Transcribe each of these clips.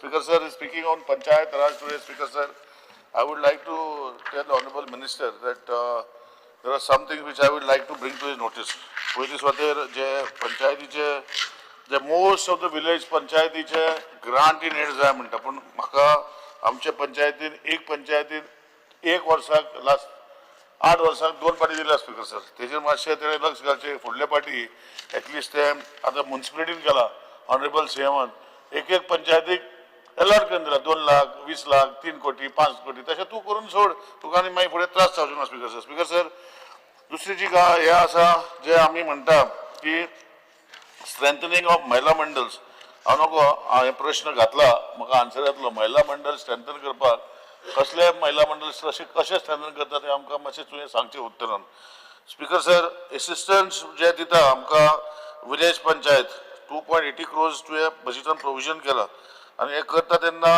Speaker sir is speaking on Panchayat Raj today. Speaker sir, I would like to tell the Honorable Minister that there are some things which I would like to bring to his notice. Which is what the most of the village पंचायतीचे grant in aids आहे म्हणटा पण म्हाका आमच्या पंचायतीन एक पंचायतीन एक वर्साक लास्ट 8 वर्साक 2 पाटी दिल्या स्पीकर सर तेजेर मातशें तेणें लक्ष घालचें फुडले पाटी एटलिस्ट ते आतां म्युनिसिपलिटीन केला ऑनरेबल सीएमान एक एक पंचायतीक अलॉट करून दिला 2 लाख 20 लाख 3 कोटी 5 कोटी तशें तूं करून सोड तुका आनी मागीर फुडें त्रास जावचे ना स्पीकर सर दुसरी जी हें आसा जे आमी म्हणटा की स्ट्रेंथनिंग ऑफ महिला मंडल्स हांव नको हांवें प्रश्न घातला म्हाका आन्सर येतलो महिला मंडल स्ट्रेंथन करपाक कसले महिला मंडल्स कशें स्ट्रेंथन करता ते आमकां मातशें तुवें सांगचें उत्तरान स्पीकर सर असिस्टंट्स जे दिता आमकां विलेज पंचायत 2.80 crores तुवें बजेटान प्रोविजन केला आनी हें करता तेन्ना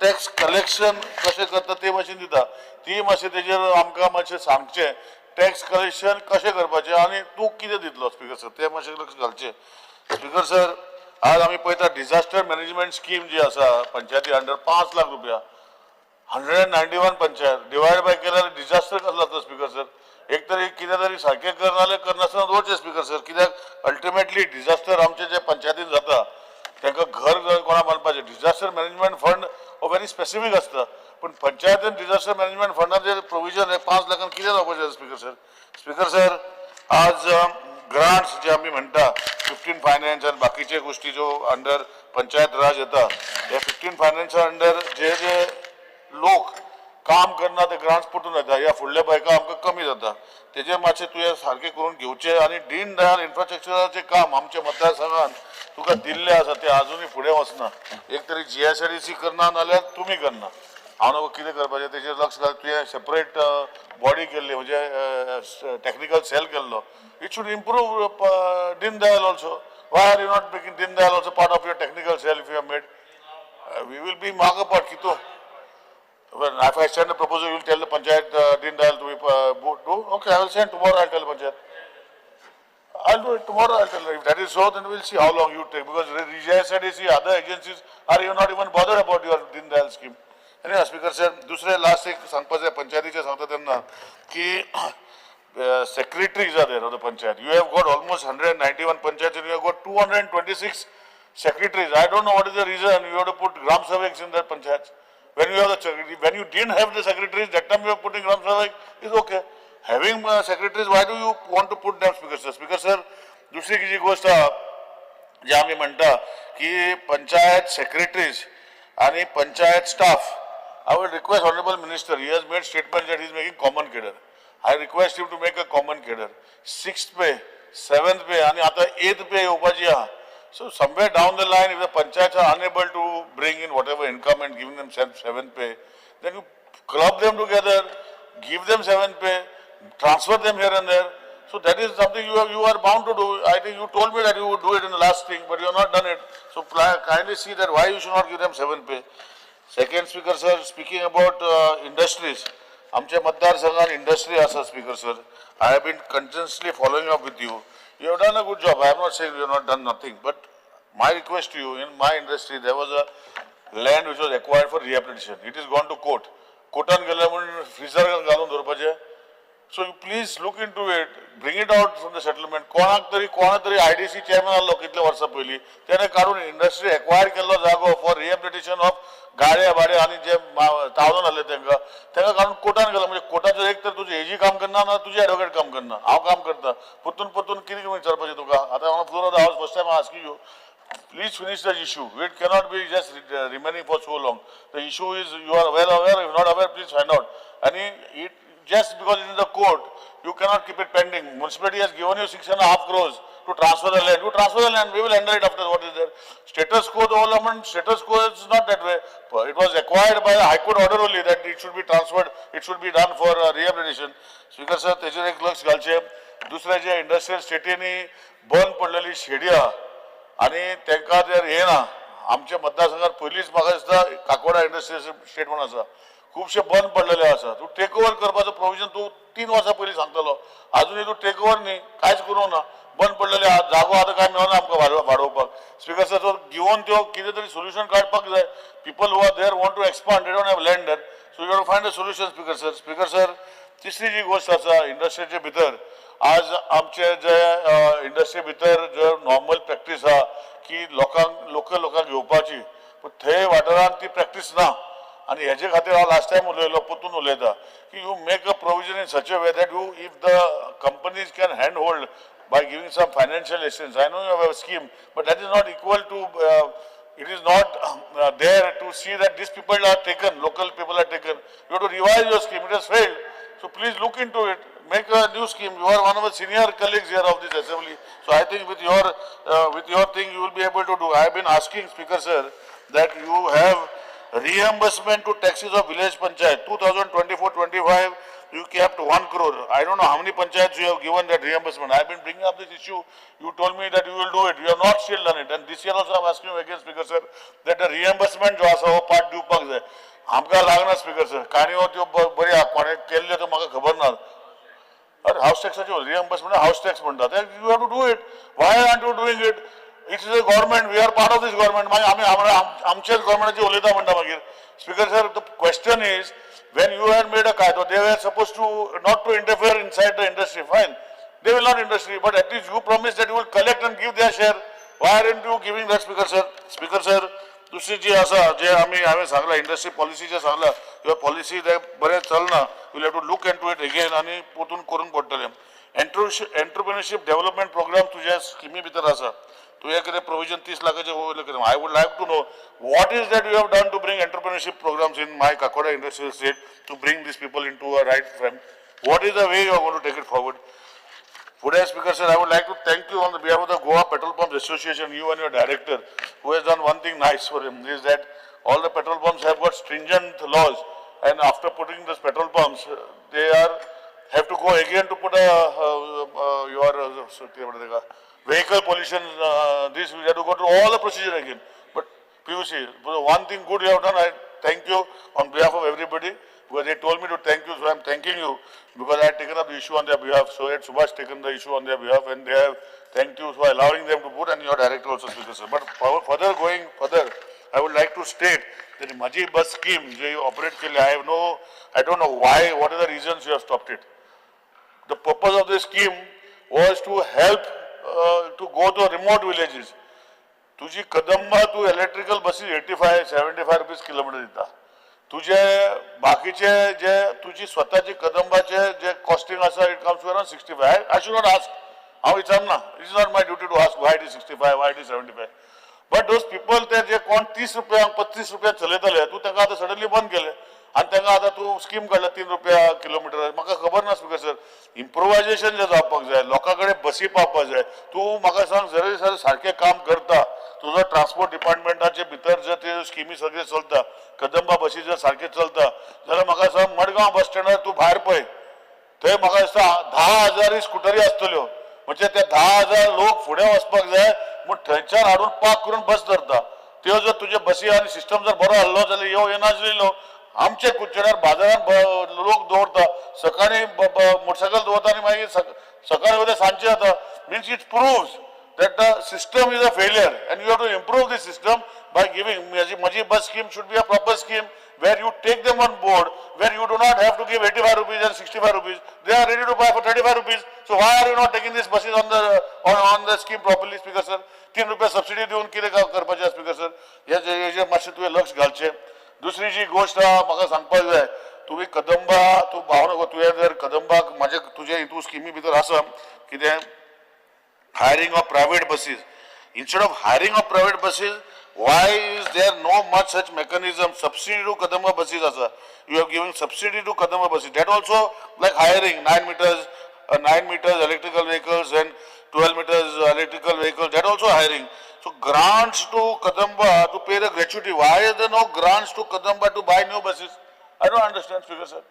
टॅक्स कलेक्शन कशें करता ते मातशें दिता ती मातशें तेजेर आमकां मातशें सांगचें टॅक्स कलेक्शन कशें करपाचें आनी तूं कितें दितलो स्पीकर सर ते मातशें लक्ष घालचें स्पीकर सर आज आमी पळयता डिजास्टर मॅनेजमेंट स्कीम जी आसा पंचायती अंडर 5 लाख रुपया 191 पंचायत डिवायड बाय केल्यार डिजास्टर कसलो जाता स्पीकर सर एक तरी कितें तरी सारकें करना करनासतना दवरचें स्पीकर सर कित्याक अल्टिमेटली डिजास्टर आमचे जे पंचायतीन जाता तांकां घर कोणा बांदपाचें डिजास्टर मॅनेजमेंट फंड हो व्हेरी स्पेसिफीक आसता पण पंचायतीन डिजास्टर मॅनेजमेंट फंडाचें प्रोविजन हे 5 लाखान कितें जावपाचें स्पीकर सर आज ग्रांट्स जे आमी म्हणटा 15 फायनान्स आनी बाकीचे गोष्टी जो अंडर पंचायत राज येता हे 15 फायनान्सा अंडर जे जे लोक काम करना ते ग्रांट्स पटून येता ह्या फुडल्या बायका आमकां कमी जाता तेजेर मातशें तुवें सारकें करून घेवचें आनी दीन दयाल इन्फ्रास्ट्रक्चराचें काम आमच्या मतदारसंघात तुका दिल्लें आसा तें आजुनूय फुडें वचना एक तरी GSIDC करना नाल्यार तुमी करना हांव नको कितें करपाचें तेजेर लक्ष घाल तुवें सेपरेट बॉडी केल्ली म्हणजे टेक्निकल सेल केल्लो it should improve Deen Dayal also why are you not making Deen Dayal also part of your technical cell if you have made we will be माग पार्ट कितो Well, if I send a proposal, you will tell the Panchayat Deen Dayal to do. Okay, I will send tomorrow. I'll tell the Panchayat. I'll do it tomorrow. I'll tell her. If that is so, then we'll see how long you take because GSIDC, other agencies are even not even bothered about your Deen Dayal scheme. Anyway, Speaker sir, दूसरे last एक सांगपाचे पंचायतीचे सांगता त्यांना की secretaries are there of the panchayat. You have got almost 191 panchayats and you have got 226 secretaries. I don't know what is the reason you have to put gram savaks in that panchayats. When you have the secretary, when you didn't have the secretaries, that time you are putting Ram Savak is okay. Having secretaries, why do you want to put them, Speaker sir? Speaker sir, दूसरी जी गोष्ट जे आम्ही म्हणता की panchayat secretaries आणि panchayat staff. I will request Honorable Minister. He has made statement that he is making common cadre. I request him to make a common cadre. 6th pay, 7th pay आणि आता 8th pay येवपाची आहा. So somewhere down the line, if the panchayats are unable to bring in whatever income and giving them 7th pay, then you club them together, give them 7th pay, transfer them here and there. So that is something you are bound to do. I think you told me that you would do it in the last thing, but you have not done it. So kindly see that why you should not give them 7th pay. Second, Speaker sir, speaking about industries, आमच्या मतदारसंघात industry asa Speaker sir. I have been continuously following up with you. You have done a good job. I am not saying you have not done nothing, but my request to you, in my industry, there was a land which was acquired for rehabilitation. It is gone to court. Courtan गेला म्हणून freezer घालून दवरपाचे. So you please look into it, bring it out from the settlement. कोणा तरी IDC chairman आलो कितल्या वर्षा पयली त्याने काढून इंडस्ट्री एक्वायर केल्लो जागो फॉर रिहॅबिलिटेशन ऑफ गाड्या भाडे आणि जे तावून आले त्यांना काढून कोर्टान गेलो म्हणजे कोर्टाचो एक तर तुझे एजी काम करना ना तुझे एडवोकेट काम करना हांव काम करता परतून कितें विचारपाचें तुका आतां हांव फ्लोर ऑफ द हावस first time asking you please finish the issue. It cannot be just remaining for so long. The issue is you are well aware. If not aware, please find out. And it just because it is in the court, you cannot keep it pending. Municipality has given you 6.5 crores to transfer the land. You transfer the land, we will handle it after what is there. Status quo, the development status quo is not that way. It was acquired by a High Court order only that it should be transferred. It should be done for rehabilitation. Speaker sir, तेजेर एक लक्ष घालचे. दुसरे जे industrial स्टेटीनी बंद पडलेली शेड्या आणि त्यांना जर हे ना आमच्या मतदारसंघात पहिलीच म्हाका दिसता काकोडा इंडस्ट्रियल स्टेट म्हणून आसा खूपशे बंद पडलेले आसा तू टेक ओव्हर करपाचो प्रोविजन तू 3 वर्सां पयलीं सांगतलो अजूनही तू टेक ओव्हर न्ही कांयच करूंक ना बंद पडलेले जागो आता काय मेळना आमकां वाडोवपाक स्पीकर सर तो घेवन त्यो कितें तरी सोल्युशन काडपाक जाय. People who are there want to expand, they don't have land there, so you have to find a solution. Speaker sir तिसरी जी गोष्ट आसा इंडस्ट्रीचे भितर, आज आमचे जे इंडस्ट्री भितर जो नॉर्मल प्रॅक्टीस आहा की लोकल लोकांक घेवपाची, पूण थंय वाठारांत ती प्रॅक्टीस ना. आणि हेजे खातीर हांव लास्ट टायम उलयलो, परतून उलयता की you make a provision in such a way that you if the companies can hand hold by giving some financial assistance. I know you have a scheme, but that is not equal to, it is not there to see that these people are taken, local people are taken. You have to revise your scheme, it has failed. So please look into it, make a new scheme. You are one of the senior colleagues here of this assembly. So I think with your thing you will be able to do. I have been asking Speaker sir that you have reimbursement to taxes of village panchayat 2024-25. You kept 1 crore. I don't know how many panchayats you have given that reimbursement. I have been bringing up this issue. You told me that you will do it. You have not still done it. And this year also I am asking you again, Speaker sir, that the reimbursement जो आसा वो part दिवपाक जाय. आमकां लागना Speaker sir. काणयो त्यो बरी आहा, कोणे केल्ल्यो तो म्हाका खबर ना. अरे हाऊस टॅक्साची reimbursement हाऊस टॅक्स म्हणटात. You have to do it. Why aren't you doing it? It is a government. We are part of this government. मागीर आमी आमच्याच गव्हर्नमेंटाची उलयता म्हणटा मागीर. Speaker sir, the question is, when you had made a kaido, they were supposed to not to interfere inside the industry. Fine, they will not industry, but at least you promised that you will collect and give their share. Why aren't you giving that, Speaker sir? Speaker sir, दुसरी जी आसा जे हांवें सांगला industry policy जे सांगला, ह्यो policy ते बरें चलना. Will have to look into it again आनी परतून करून पडटलें. एंटरप्रेन्योरशिप डेव्हलपमेंट प्रोग्राम तुज्या स्किमी भितर आसा. तुवें कितें प्रोविजन 30 लाखाचे वयले कितें. I would like to know what is that you have done to bring entrepreneurship programs in my Kakoda industrial estate to bring these people into a right frame. What is the way you are going to take it forward? Today, Speaker sir, I would like to thank you on the behalf of the Goa Petrol Pumps Association, you and your director, who has done one thing nice for him, is that all the petrol pumps have got stringent laws, and after putting these petrol pumps, they have to go again to put vehicle pollution, this we have to go through all the procedure again. But PUC, one thing good you have done, I thank you on behalf of everybody, because they told me to thank you, so I am thanking you, because I had taken up the issue on their behalf. So had Subhash taken the issue on their behalf, and they have thanked you for allowing them to put, and your director also, Speaker sir. But going further, I would like to state that the Maji bus scheme, which you operate, I don't know why, what are the reasons you have stopped it. The purpose of this scheme was to help to go to remote villages. तुझी कदंबा तू electrical buses 85-75 rupees kilometre दिता. तुझे बाकीचे जे तुझी स्वतःची कदंबाचे जे costing आसा it comes to around 65. I should not ask. हांव विचारना. It is not my duty to ask why it is 65, why it is 75. But those people ते जे कोण 30 रुपया 35 रुपया चलयताले, तू तांकां आतां सडनली बंद केले. आणि तांकां आतां तू स्कीम काडला 3 रुपया किलोमीटर. म्हाका खबर ना स्पीकर सर. इम्प्रोवायजेशन जे जावपाक जाय, लोकां कडेन बसी पावपाक जाय. तूं म्हाका सांग, जर सारकें काम करता, तुजो ट्रान्सपोर्ट डिपार्टमेंटाचे भितर जर ते स्किमी सगळे चलता, कदंबा बसी जर सारखे चलता, जाल्यार म्हाका सांग मडगांव बस स्टँडार तूं भायर पळय, थंय म्हाका दिसता 10,000 स्कुटरी आसतल्यो. म्हणजे ते 10,000 लोक फुडें वचपाक जाय, पूण थंयच्यान हाडून पार्क करून बस धरता. त्यो जर तुजे बसी आनी सिस्टम जर बरो आहलो जाल्यार येनासलेलो. आमचे कुचेड्यार बाजारात लोक दवरता, सकाळी मोटरसायकल दवरता आनी मागीर सकाळी वयले सांजचे जाता. Means it proves that the system is a failure, and you have to improve the system by giving. Maji bus scheme should be a proper scheme where you take them on board, where you do not have to give 85 rupees and 65 rupees. They are ready to buy for 35 rupees. So why are you not taking these buses on the scheme properly, Speaker sir? 3 रुपया subsidy दिवन कितें करपाचें, Speaker sir? हेजे मातशें तुवें लक्ष घालचें. दुसरी जी गोष्ट म्हाका सांगपाक जाय, तुवें कदंबा तूं भावनगर, तुवें जर कदंबाक तुजे हितून स्किमी भितर आसा कितें hiring of private buses. Instead of hiring of private buses, why is there no much such mechanism? Subsidy to Kadamba buses asa. You have given subsidy to Kadamba buses. That also like hiring 9 meters electrical vehicles and 12 meters electrical vehicles. That also hiring. So grants to Kadamba to pay the gratuity. Why is there no grants to Kadamba to buy new buses? I don't understand, Speaker sir.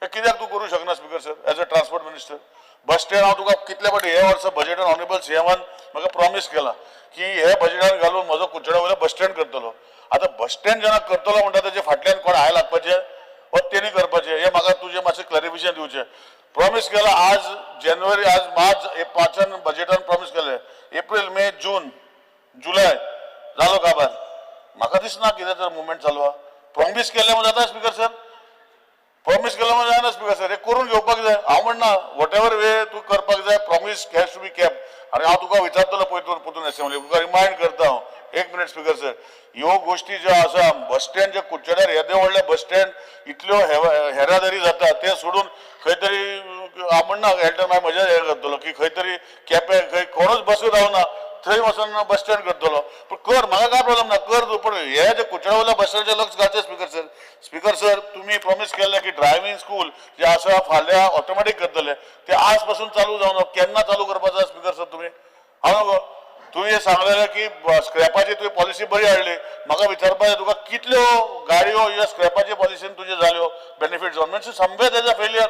कित्याक तू करू शकना, Speaker sir, as a transport minister? Bus stand हांव तुका कितले फावटी हे वर्सा बजेटान honourable सीएमान म्हाका promise केला की हे बजेटान घालून म्हजो कुचेडा वयलो बस स्टँड करतलो. आतां बस स्टँड जेन्ना करतलो म्हणटा तेजे फाटल्यान कोण हाय लागपाचे वा तेणी करपाचें, हे म्हाका तुजें मातशें क्लॅरिफिकेशन दिवचें. प्रॉमिस केला आज मार्च 5 बजेटान प्रॉमिस केलें. एप्रील मे जून जुलय जालो काबार म्हाका दिसना कितें तर मुवमेंट चालू आहा प्रॉमिस केले म्हणजे जाता स्पीकर सर प्रॉमिस केलं म्हणजे जायना स्पीकर सर हे करून घेवपाक जाय हांव म्हणना वॉट एवर वे तूं करपाक जाय promise cash to be cap आनी हांव तुका विचारतलो पळय परतून असेंब्ली तुका रिमायंड करता हांव एक मिनिट स्पीकर सर ह्यो गोष्टी ज्यो आसा बस स्टँड जे कुडचड्यार येदे व्हडले बस स्टँड इतल्यो हेरादारी जाता ते सोडून खंय तरी हांव म्हणना हेल्टर मागीर म्हज्या हे करतलो की खंय तरी केपें खंय कोणूच बसूं रावना थंय वचून बस स्टँड करतलो पण कर म्हाका काय प्रॉब्लेम ना कर तूं पण हे जे कुडचड्या बस स्टँडचे लक्ष घालचें स्पीकर सर तुम्ही प्रॉमिस केल्लें की ड्रायव्हिंग स्कूल जे आसा फाल्यां ऑटोमॅटीक करतले ते आज पासून चालू जावन केन्ना चालू करपाचो स्पीकर सर तुमी हांव नको तुवें हे सांगलेलें की स्क्रॅपाची तुवें पॉलिसी बरी हाडली म्हाका विचारपाक तुका कितल्यो गाडयो ह्या स्क्रॅपाची पॉलिसीन तुज्यो जाल्यो बेनिफीट गव्हर्मेंट समवेर तेज a failure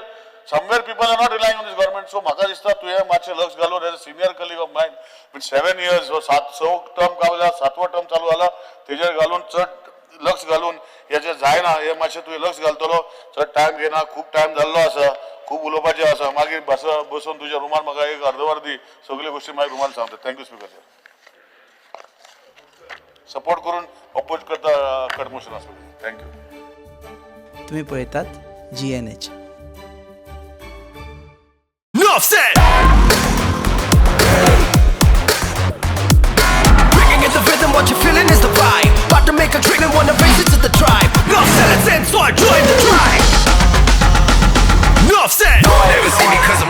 somewhere people are not relying on this government so म्हाका दिसता तुवें मातशें लक्ष घालून as a senior colleague of mine with 7 years स टर्म गावला 7वो टर्म चालू जाला तेजेर घालून चड लक्ष घालून हे जे जायना हे मातशें तुवें लक्ष घालतलो चड टायम घेना खूब टायम जाल्लो आसा खूब उलोवपाचें आसा मागीर बसून तुज्या रुमान म्हाका एक अर्दवर दी सगळ्यो गोश्टी मागीर रुमान सांगता थँक्यू स्पीकर सर सपोर्ट करून अपोज करता कट मोशन आसा थँक्यू तुम्ही पळयतात GNH. Enough said. Bringing in the rhythm, what you're feeling is the vibe. About to make a dream and wanna race it to the tribe. Enough said, let's end, so I join the tribe. Enough said. Never see me 'cause I'm